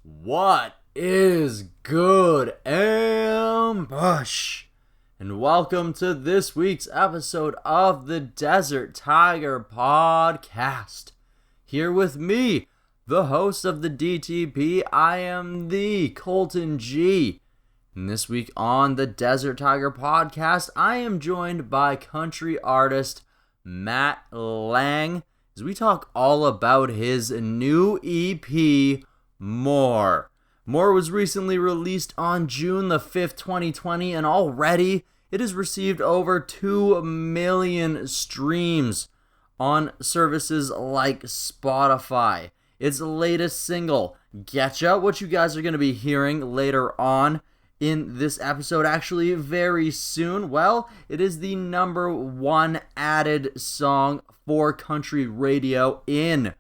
What is good, Ambush? And welcome to this week's episode of the Desert Tiger Podcast. Here with me, the host of the DTP, I am the Colton G. And this week on the Desert Tiger Podcast, I am joined by country artist Matt Lang as we talk all about his new EP, More. More was recently released on June the 5th, 2020, and already it has received over 2 million streams on services like Spotify. Its latest single, Getcha, which you guys are going to be hearing later on in this episode, actually very soon. Well, it is the #1 added song for country radio in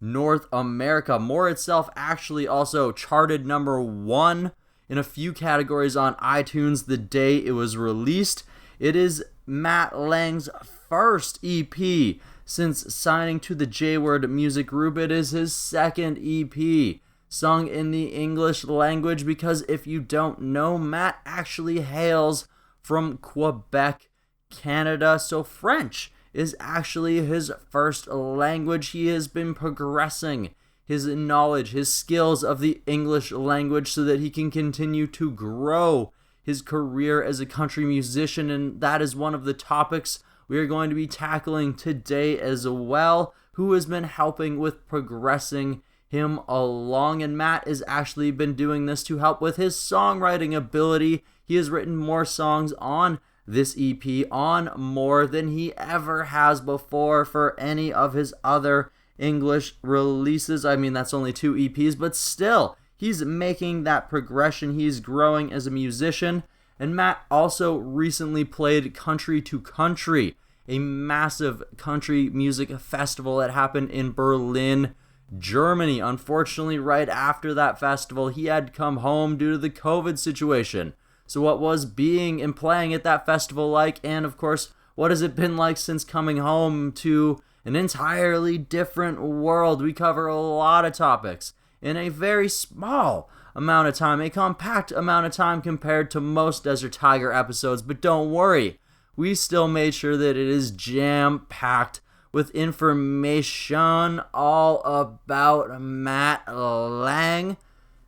North America. More itself actually also charted #1 in a few categories on iTunes the day it was released. It is Matt Lang's first EP since signing to the Jayward Music Group. It is his second EP sung in the English language because if you don't know, Matt actually hails from Quebec, Canada, so French is actually his first language. He has been progressing his knowledge, his skills of the English language so that he can continue to grow his career as a country musician, and that is one of the topics we are going to be tackling today as well, who has been helping with progressing him along. And Matt has actually been doing this to help with his songwriting ability. He has written more songs on this EP, on More, than he ever has before for any of his other English releases. I mean, that's only 2 EPs, but still, he's making that progression. He's growing as a musician. And Matt also recently played Country to Country, a massive country music festival that happened in Berlin, Germany. Unfortunately, right after that festival, he had come home due to the COVID situation. So what was being and playing at that festival like? And of course, what has it been like since coming home to an entirely different world? We cover a lot of topics in a very small amount of time, a compact amount of time compared to most Desert Tiger episodes. But don't worry, we still made sure that it is jam-packed with information all about Matt Lang.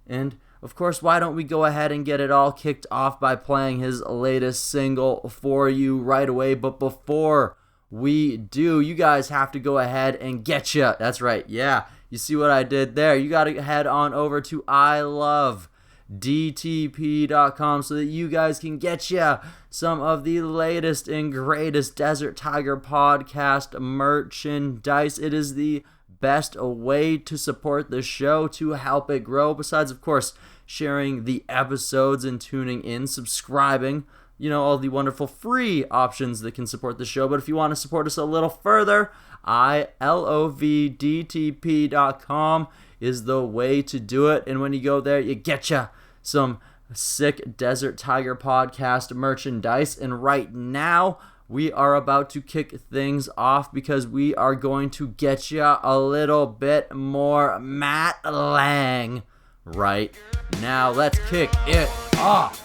And of course, why don't we go ahead and get it all kicked off by playing his latest single for you right away. But before we do, you guys have to go ahead and Getcha. That's right, yeah. You see what I did there? You got to head on over to ilovedtp.com so that you guys can get you some of the latest and greatest Desert Tiger podcast merchandise. It is the best way to support the show, to help it grow, besides, of course, sharing the episodes and tuning in, subscribing, all the wonderful free options that can support the show. But if you want to support us a little further, ilovedtp.com is the way to do it. And when you go there, you get you some sick Desert Tiger podcast merchandise. And right now, we are about to kick things off because we are going to get you a little bit more Matt Lang right now. Let's kick it off.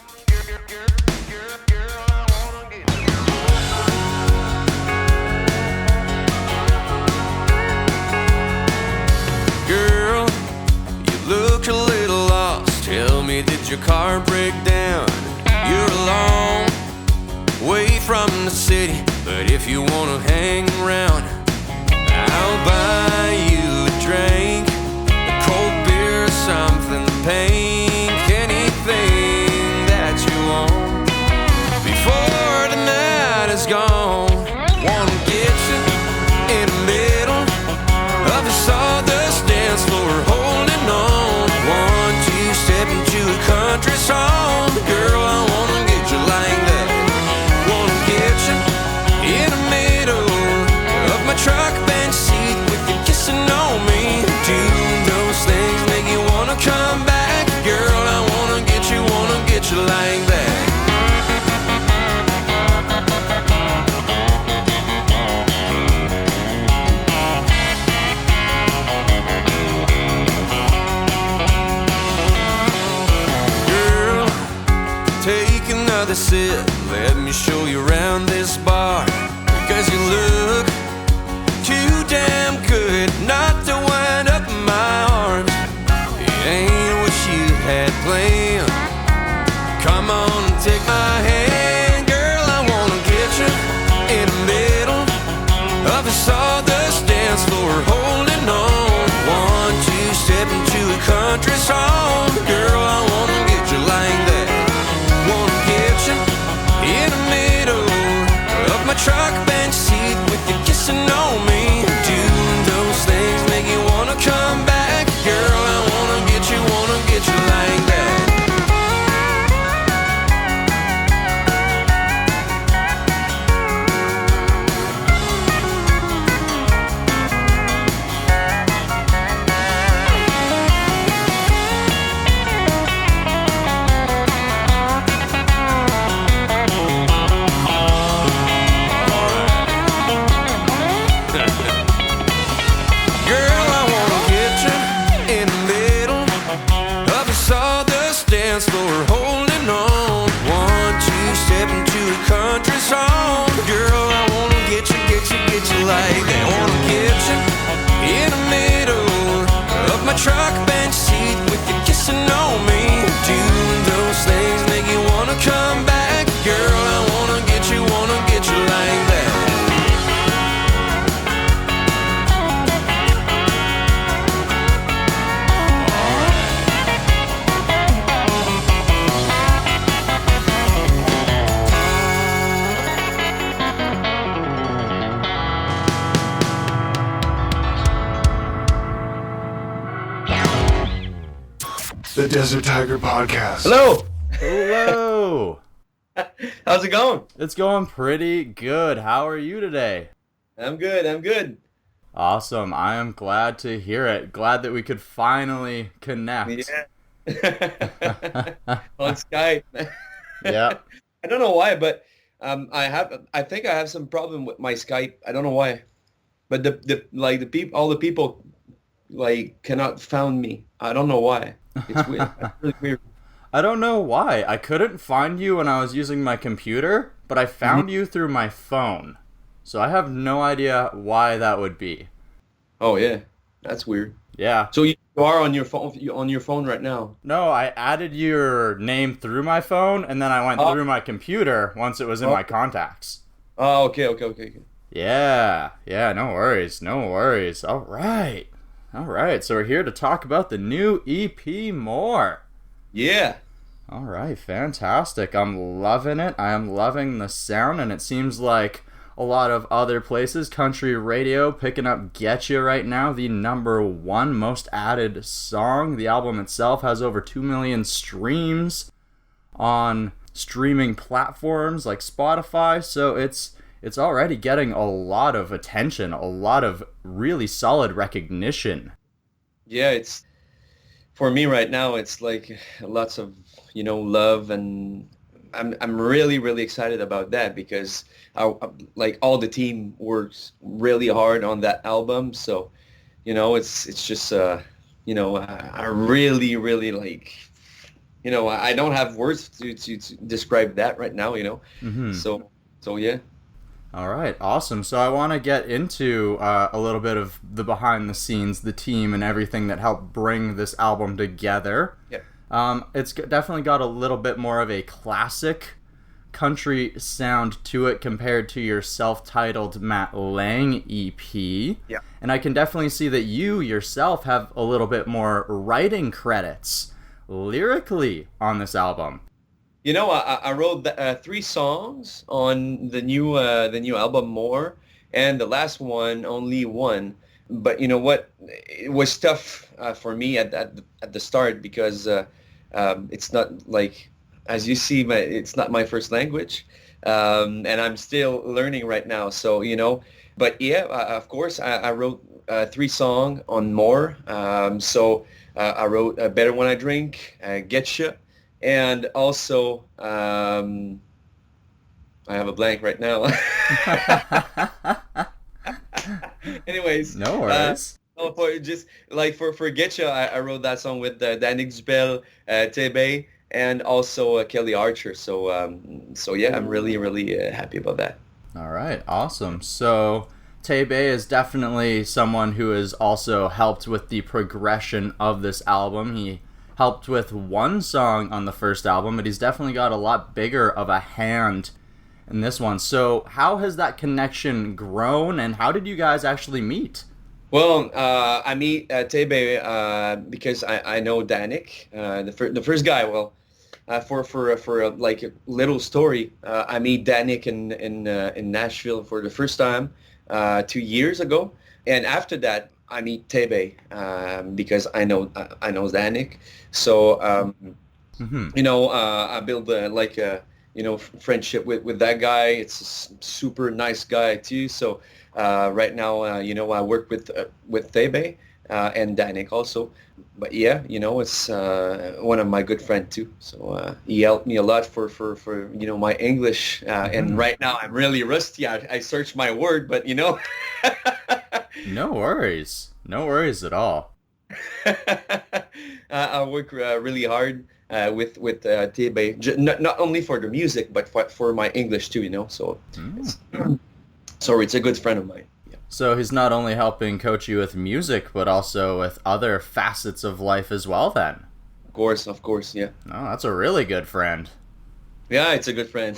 Girl, you look a little lost. Tell me, did your car break down? You're alone, away from the city, but if you wanna hang around, I'll buy you a drink, a cold beer, something pink, anything that you want before the night is gone. Wanna get you in the middle of the sawdust dance floor, holding on. 1, 2 step into a country song. Girl, I wanna get you like that. In the middle of my truck bench seat with you kissing on me. Do those things make you wanna come back? Girl, I wanna get you like that. they said, let me show you around this bar, because you look too damn good not to wind up in my arms. It ain't what you had planned. Come on and take my hand, girl, I wanna get you in the middle of the sawdust dance floor, holding on. 1, 2, step into a country song, girl, I wanna get you like that. Wanna get you in the middle of my truck bench seat with you kissing on me. Doing those things make you wanna come back, girl, I wanna get you like that. Floor, holding on. 1, 2, step into a country song, girl, I wanna get you like that. Wanna get you in the middle of my truck bench seat with you kissing on me. Doing those things make you wanna come back, girl, I wanna get you like that. The Desert Tiger Podcast. Hello. Hello. How's it going? It's going pretty good. How are you today? I'm good. Awesome. I am glad to hear it. Glad that we could finally connect. Yeah. On Skype. Yeah. I don't know why, but I think I have some problem with my Skype. I don't know why. But all the people like cannot found me. I don't know why. It's weird. It's really weird. I don't know why. I couldn't find you when I was using my computer, but I found you through my phone. So I have no idea why that would be. Oh yeah, that's weird. Yeah. So you are on your phone right now. No, I added your name through my phone, and then I went through my computer once it was in my contacts. Oh, okay. Yeah, no worries. All right, so we're here to talk about the new EP more. Yeah. All right, fantastic. I'm loving it. I am loving the sound, and it seems like a lot of other places, country radio, picking up Getcha right now, the #1 most added song. The album itself has over 2 million streams on streaming platforms like Spotify, so it's already getting a lot of attention, a lot of really solid recognition. Yeah, it's for me right now. It's like lots of love, and I'm really excited about that because like all the team works really hard on that album. So it's just I really like I don't have words to describe that right now. Mm-hmm. So yeah. All right, awesome. So I want to get into a little bit of the behind the scenes, the team, and everything that helped bring this album together. Yeah. It's definitely got a little bit more of a classic country sound to it compared to your self-titled Matt Lang EP. Yeah. And I can definitely see that you yourself have a little bit more writing credits lyrically on this album. I wrote 3 songs on the new album More, and the last one only 1. But you know what? It was tough for me at the start because it's not like, as you see, it's not my first language, and I'm still learning right now. So but yeah, of course, I wrote 3 songs on More. So I wrote Better When I Drink, Getcha. And also, I have a blank right now. Anyways. No worries. For Getcha, I wrote that song with Danik Jubel, Tebe, and also Kelly Archer. So yeah, I'm really, really happy about that. All right, awesome. So Taybeh is definitely someone who has also helped with the progression of this album. He helped with one song on the first album, but he's definitely got a lot bigger of a hand in this one. So how has that connection grown, and how did you guys actually meet? Well, I meet Taybeh because I know Danik, the first guy. Well, for like a little story, I meet Danik in Nashville for the first time 2 years ago, and after that I meet Taybeh because I know Danik. So I build like a friendship with that guy. It's a super nice guy too. So right now I work with Taybeh and Danik also. But yeah, it's one of my good friends too. So he helped me a lot for my English. And right now I'm really rusty. I searched my word, but No worries at all. I work really hard with Taybeh, not only for the music, but for my English too. So it's a good friend of mine. So he's not only helping coach you with music, but also with other facets of life as well then? Of course, yeah. Oh, that's a really good friend. Yeah, it's a good friend.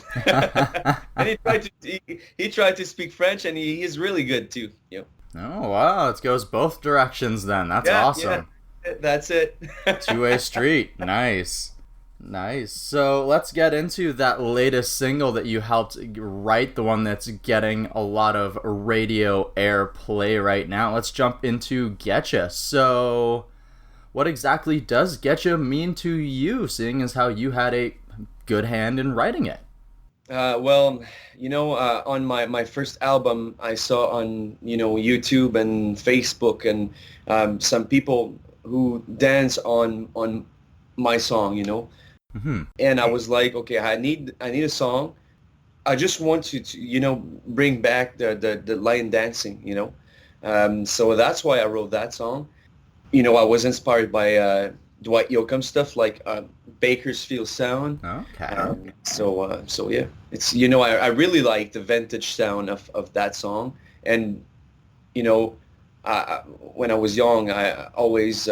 And he tried to speak French, and he is really good too. Oh, wow. It goes both directions then. That's awesome. Yeah, that's it. Two-way street. Nice. So let's get into that latest single that you helped write, the one that's getting a lot of radio airplay right now. Let's jump into Getcha. So what exactly does Getcha mean to you, seeing as how you had a good hand in writing it? Well, on my first album, I saw on, YouTube and Facebook and some people who dance on my song, And I was like, okay, I need a song. I just want to bring back the line dancing, So that's why I wrote that song. I was inspired by Dwight Yoakam stuff like Bakersfield sound. Okay. So yeah, it's I really like the vintage sound of that song, and when I was young, I always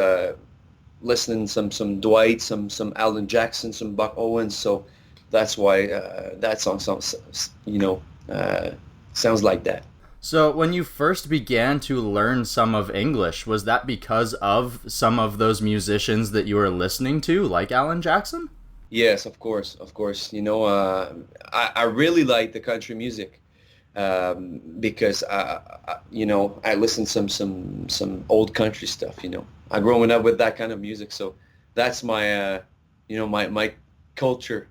listening some Dwight, some Alan Jackson, some Buck Owens. So that's why that song sounds like that. So when you first began to learn some of English, was that because of some of those musicians that you were listening to, like Alan Jackson? Yes, of course. I really like the country music because I listen some old country stuff. I growing up with that kind of music, so that's my my culture.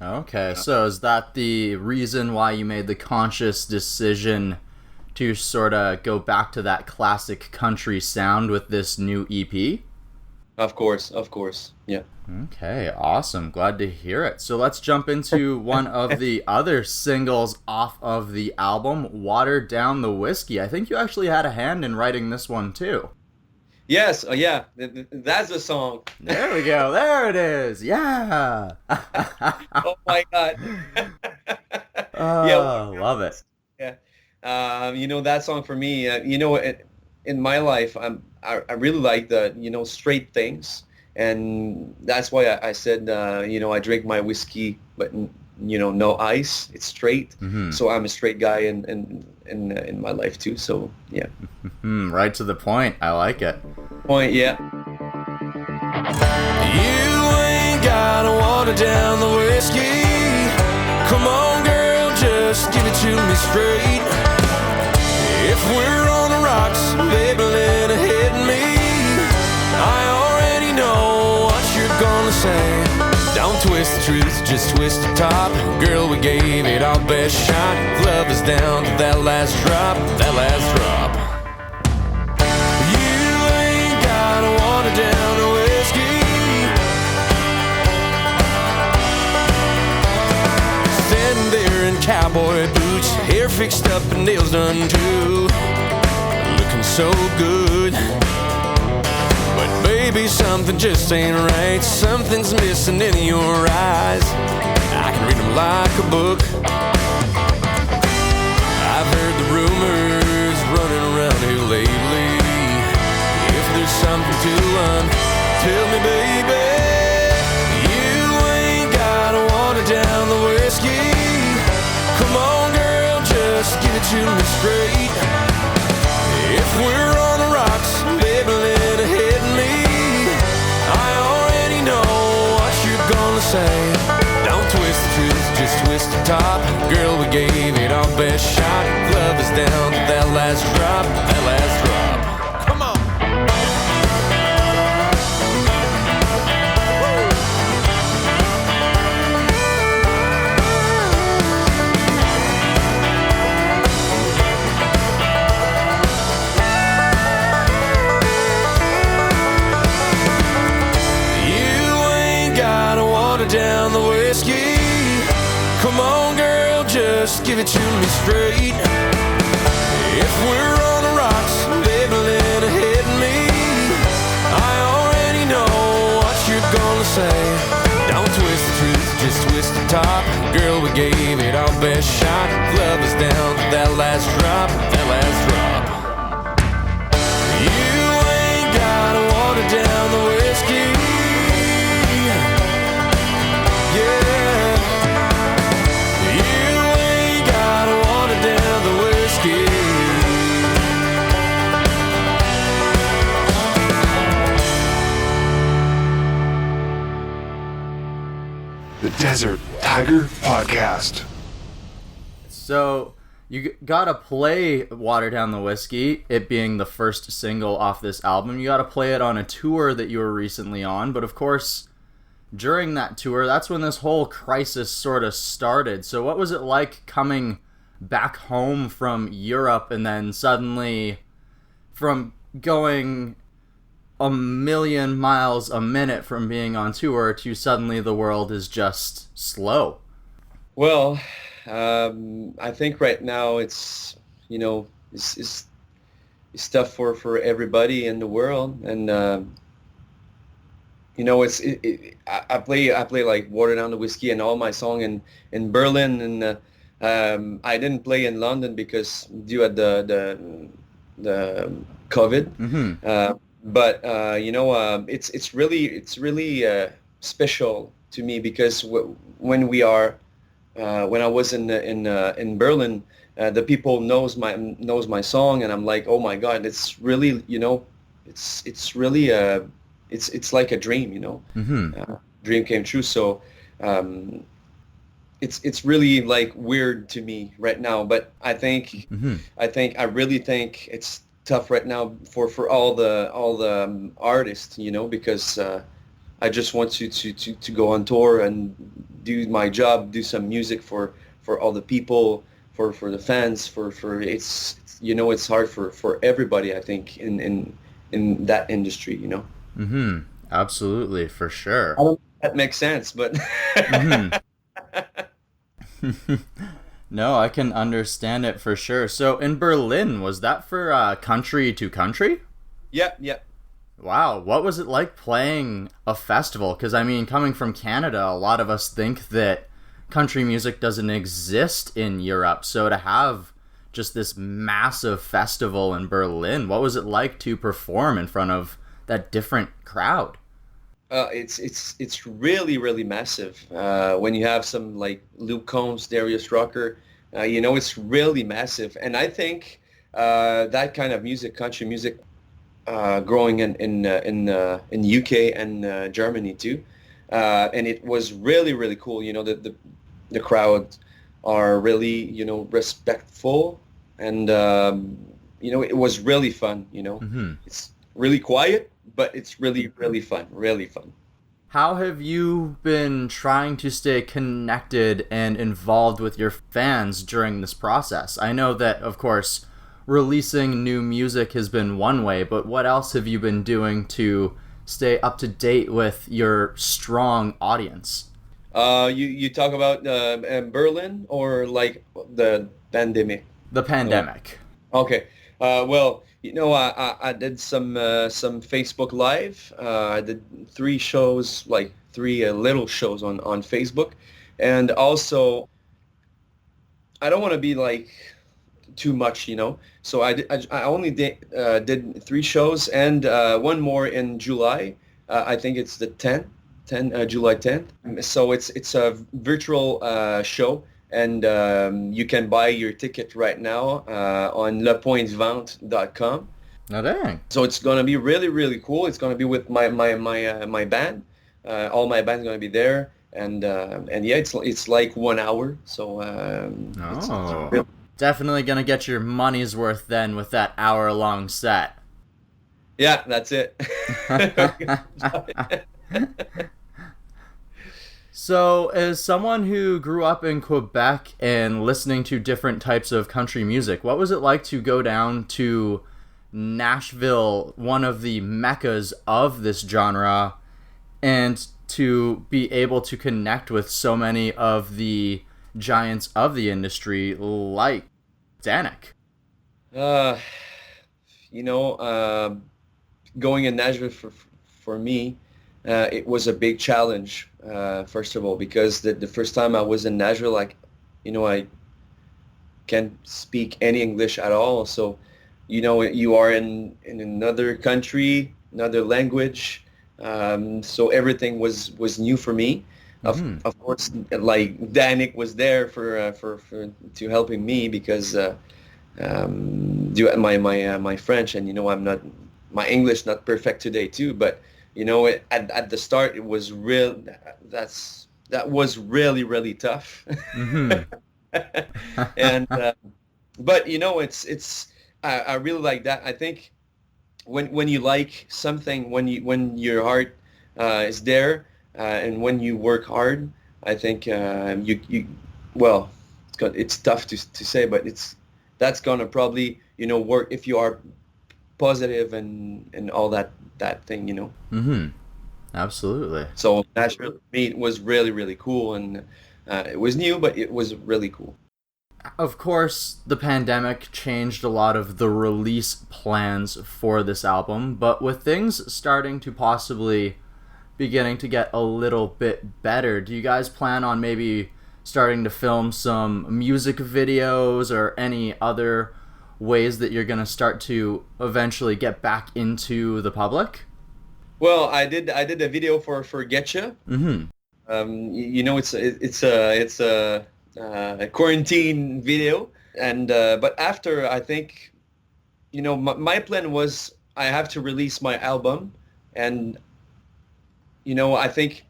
Okay, so is that the reason why you made the conscious decision to sort of go back to that classic country sound with this new EP? Of course, yeah. Okay, awesome. Glad to hear it. So let's jump into one of the other singles off of the album, Water Down the Whiskey. I think you actually had a hand in writing this one too. Yes, yeah, that's the song. There we go. There it is. Yeah. Oh my God. Oh, love it. Yeah. That song for me, in my life, I really like the, straight things. And that's why I said, I drink my whiskey, but, no ice. It's straight. Mm-hmm. So I'm a straight guy in my life too. So, yeah. Right to the point. I like it. Point, yeah. You ain't gotta water down the whiskey. Come on, girl, just give it to me straight. If we're on the rocks, baby, let it hit me. I already know what you're gonna say. Don't twist the truth, just twist the top. Girl, we gave it our best shot. Love is down to that last drop, that last drop. You ain't gotta water down the whiskey. Standing there in cowboy boots, hair fixed up and nails done too. Looking so good. But baby, Baby, something just ain't right. Something's missing in your eyes. I can read them like a book. I've heard the rumors running around here lately. If there's something to them, tell me, baby. You ain't gotta water down the whiskey. Come on, girl, just give it to me straight. If we're on the rocks, baby, let it hit me. I already know what you're gonna say. Don't twist the truth, just twist the top. Girl, we gave it our best shot. Love is down to that last drop, that last drop. Come on. Down the whiskey. Come on, girl, just give it to me straight. If we're on the rocks, baby, let it hit me. I already know what you're gonna say. Don't twist the truth, just twist the top. Girl, we gave it our best shot. Love is down to that last drop, that last drop. You ain't gotta water down the whiskey. The Desert Tiger Podcast. So you gotta play Water Down the Whiskey, it being the first single off this album. You gotta play it on a tour that you were recently on, but of course, during that tour, that's when this whole crisis sort of started. So what was it like coming back home from Europe and then suddenly from going a million miles a minute from being on tour to suddenly the world is just slow? Well, I think right now it's, you know, it's tough for everybody in the world, and you know, I play like Water Down the Whiskey and all my song in Berlin, and I didn't play in London because due at the COVID. Mm-hmm. But you know, it's really special to me because when I was in Berlin, the people knows my song, and I'm like, oh my God, it's really, you know, it's really it's like a dream, you know. Mm-hmm. Dream came true. So it's really like weird to me right now, but I really think it's tough right now for all the artists, you know, because I just want to go on tour and do my job, do some music for all the people, for the fans, for it's you know, it's hard for everybody, I think, in that industry, you know. Mm-hmm. Absolutely, for sure. I don't know if that makes sense, but Mm-hmm. No, I can understand it for sure. So in Berlin, was that for country to country? yeah. Wow, what was it like playing a festival? Because, I mean, coming from Canada, a lot of us think that country music doesn't exist in Europe. So to have just this massive festival in Berlin, what was it like to perform in front of that different crowd? It's really massive. When you have some like Luke Combs, Darius Rucker, you know, it's really massive. And I think that kind of music, country music, growing in UK and Germany too, and it was really cool. You know, the crowd are really, you know, respectful, and you know, it was really fun. You know, Mm-hmm. It's really quiet, but it's really fun, really fun. How have you been trying to stay connected and involved with your fans during this process? I know that, of course, releasing new music has been one way, but what else have you been doing to stay up to date with your strong audience? You talk about Berlin or like the pandemic? The pandemic. Okay. Well, I did some Facebook Live. I did 3 shows, like 3 little shows on Facebook, and also I don't want to be like too much. So I only did 3 shows and one more in July. I think it's the 10th, July 10th. So it's a virtual show, and you can buy your ticket right now on lepointvente.com. Oh, dang. So it's gonna be really, really cool. It's gonna be with my band. All my band's gonna be there, and yeah, it's like 1 hour. So Oh. Definitely gonna get your money's worth then with that hour-long set. yeah, that's it. So, as someone who grew up in Quebec and listening to different types of country music, what was it like to go down to Nashville, one of the meccas of this genre, and to be able to connect with so many of the giants of the industry like Danik? Uh, going in Nashville for me, it was a big challenge. First of all, because the first time I was in Nashville, I can't speak any English at all. So, you are in another country, another language. So everything was new for me. Of course, like Danik was there for to helping me because my French, and I'm not, my English not perfect today too, but at the start it was that was really, really tough. And but it's I really like that. I think when you like something, when your heart is there, and when you work hard, I think you well, it's tough to say, but that's gonna probably work if you are positive and all that thing. Absolutely. So Nashville for me, it was really, really cool, and it was new, but it was really cool. Of course, the pandemic changed a lot of the release plans for this album, but with things starting to possibly beginning to get a little bit better, do you guys plan on maybe starting to film some music videos or any other ways that you're going to start to eventually get back into the public? Well, I did a video for Getcha. It's a quarantine video, and but after, I think my plan was I have to release my album, and I think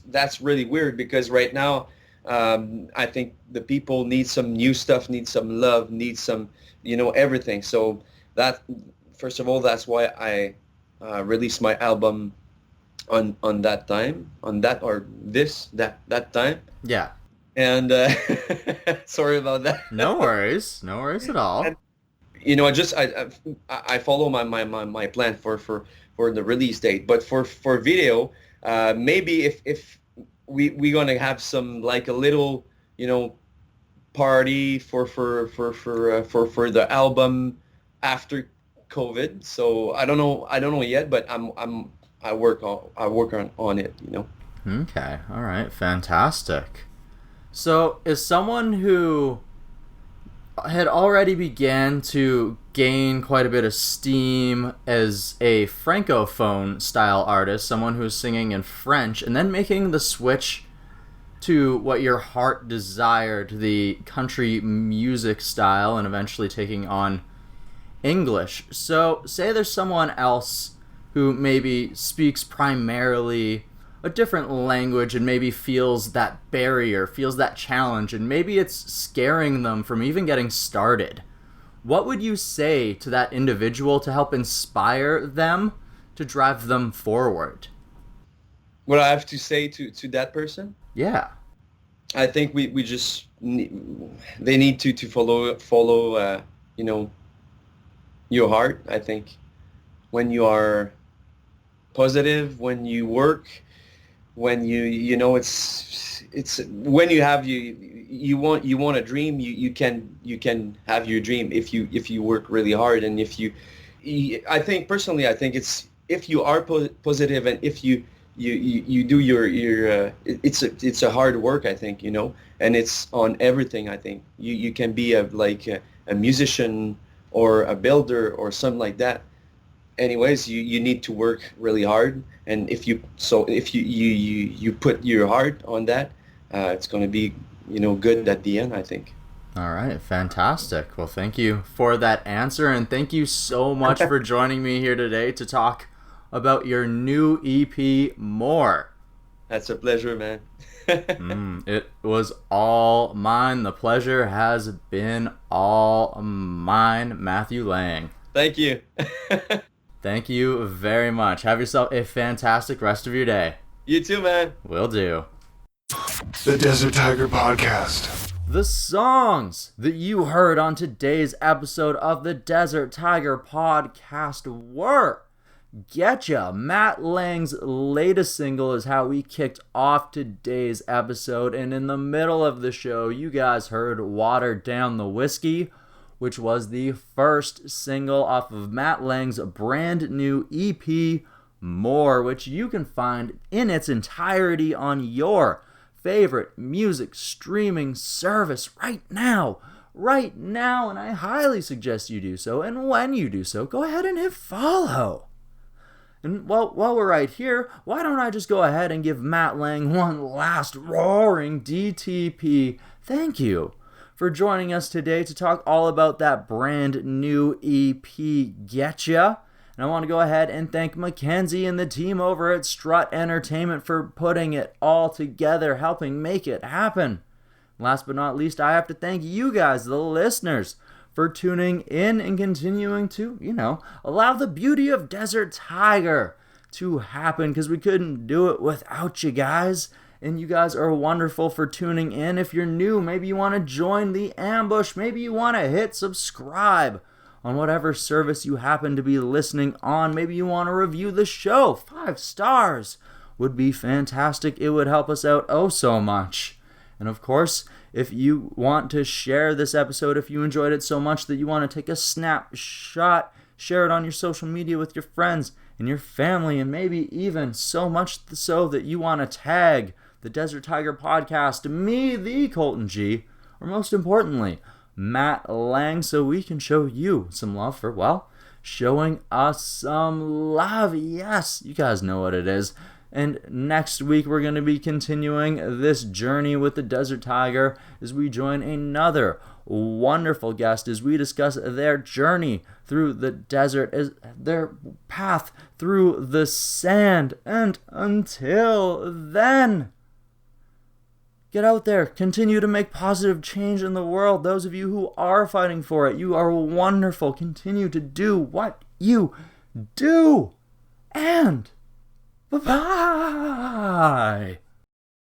that's really weird because right now I think the people need some new stuff, need some love, need some everything. So that, first of all, that's why I released my album on that time, that time. Yeah. And sorry about that. No worries at all. And, I follow my plan for the release date, but for video, maybe if we gonna have some, like, a little party for the album after COVID. So I don't know yet, but I work on it. Okay, all right, fantastic. So, as someone who had already began to gain quite a bit of steam as a francophone style artist, someone who's singing in French, and then making the switch to what your heart desired, the country music style, and eventually taking on English. So, say there's someone else who maybe speaks primarily a different language and maybe feels that barrier, feels that challenge, and maybe it's scaring them from even getting started. What would you say to that individual to help inspire them to drive them forward? What I have to say to that person? Yeah. I think we just they need to follow your heart. I think when you are positive, when you work, when you know it's when you want a dream, you can have your dream if you work really hard, and if you I think personally, I think it's if you are positive, and if you do your it's a hard work, I think, and it's on everything. I think you can be a musician or a builder or something like that. Anyways, you need to work really hard, and if you put your heart on that, it's going to be good at the end, I think. All right, fantastic. Well, thank you for that answer, and thank you so much for joining me here today to talk about your new EP, More. That's a pleasure, man. It was all mine. The pleasure has been all mine, Matthew Lang. Thank you. Thank you very much. Have yourself a fantastic rest of your day. You too, man. Will do. The Desert Tiger Podcast. The songs that you heard on today's episode of the Desert Tiger Podcast were Getcha, Matt Lang's latest single, is how we kicked off today's episode. And in the middle of the show, you guys heard Watered Down the Whiskey, which was the first single off of Matt Lang's brand new EP, More, which you can find in its entirety on your favorite music streaming service right now, and I highly suggest you do so. And when you do so, go ahead and hit follow. And while we're right here, why don't I just go ahead and give Matt Lang one last roaring DTP thank you for joining us today to talk all about that brand new EP, Getcha. And I want to go ahead and thank Mackenzie and the team over at Strut Entertainment for putting it all together, helping make it happen. Last but not least, I have to thank you guys, the listeners, for tuning in and continuing to, allow the beauty of Desert Tiger to happen, because we couldn't do it without you guys. And you guys are wonderful for tuning in. If you're new, maybe you want to join the ambush. Maybe you want to hit subscribe on whatever service you happen to be listening on. Maybe you want to review the show. 5 stars would be fantastic. It would help us out oh so much. And of course, if you want to share this episode, if you enjoyed it so much that you want to take a snapshot, share it on your social media with your friends and your family, and maybe even so much so that you want to tag the Desert Tiger Podcast, me, the Colton G, or most importantly, Matt Lang, so we can show you some love for, showing us some love. Yes, you guys know what it is. And next week, we're going to be continuing this journey with the Desert Tiger as we join another wonderful guest as we discuss their journey through the desert, as their path through the sand. And until then, get out there, continue to make positive change in the world. Those of you who are fighting for it, you are wonderful. Continue to do what you do. And bye-bye.